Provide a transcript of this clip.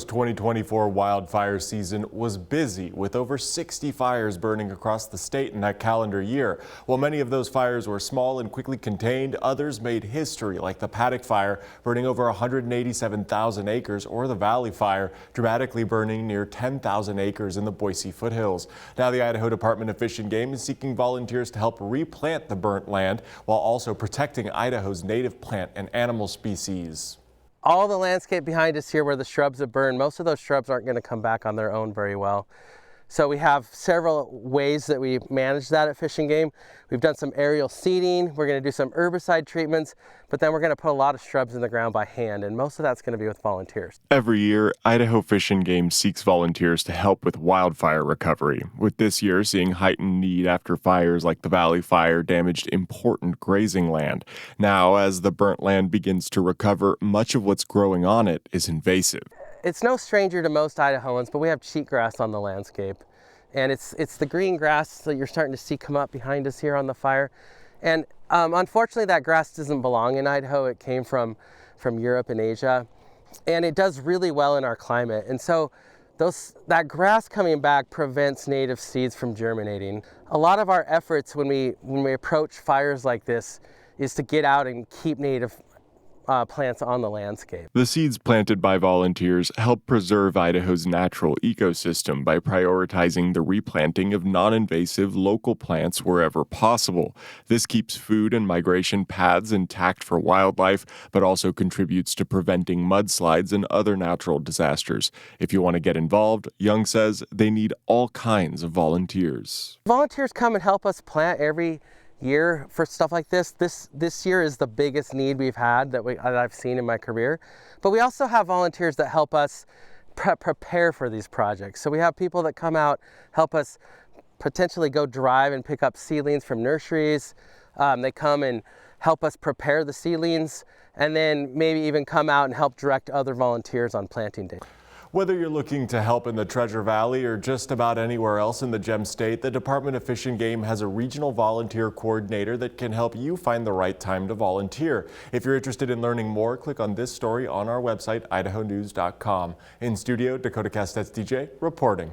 2024 wildfire season was busy with over 60 fires burning across the state in that calendar year. While many of those fires were small and quickly contained, others made history, like the Paddock Fire burning over 187,000 acres, or the Valley Fire dramatically burning near 10,000 acres in the Boise Foothills. Now the Idaho Department of Fish and Game is seeking volunteers to help replant the burnt land while also protecting Idaho's native plant and animal species. All the landscape behind us here where the shrubs have burned, most of those shrubs aren't going to come back on their own very well. So we have several ways that we manage that at Fish and Game. We've done some aerial seeding, we're going to do some herbicide treatments, but then we're going to put a lot of shrubs in the ground by hand, and most of that's going to be with volunteers. Every year, Idaho Fish and Game seeks volunteers to help with wildfire recovery, with this year seeing heightened need after fires like the Valley Fire damaged important grazing land. Now, as the burnt land begins to recover, much of what's growing on it is invasive. It's no stranger to most Idahoans, but we have cheatgrass on the landscape. And it's the green grass that you're starting to see come up behind us here on the fire. And unfortunately, that grass doesn't belong in Idaho. It came from Europe and Asia. And it does really well in our climate. And so that grass coming back prevents native seeds from germinating. A lot of our efforts when we approach fires like this is to get out and keep native plants on the landscape. The seeds planted by volunteers help preserve Idaho's natural ecosystem by prioritizing the replanting of non-invasive local plants wherever possible. This keeps food and migration paths intact for wildlife, but also contributes to preventing mudslides and other natural disasters. If you want to get involved, Young says they need all kinds of volunteers. Volunteers come and help us plant every year for stuff like this. This year is the biggest need we've had that I've seen in my career. But we also have volunteers that help us prepare for these projects. So we have people that come out, help us potentially go drive and pick up seedlings from nurseries. They come and help us prepare the seedlings, and then maybe even come out and help direct other volunteers on planting day. Whether you're looking to help in the Treasure Valley or just about anywhere else in the Gem State, the Department of Fish and Game has a regional volunteer coordinator that can help you find the right time to volunteer. If you're interested in learning more, click on this story on our website, idahonews.com. In studio, Dakota Castetz DJ reporting.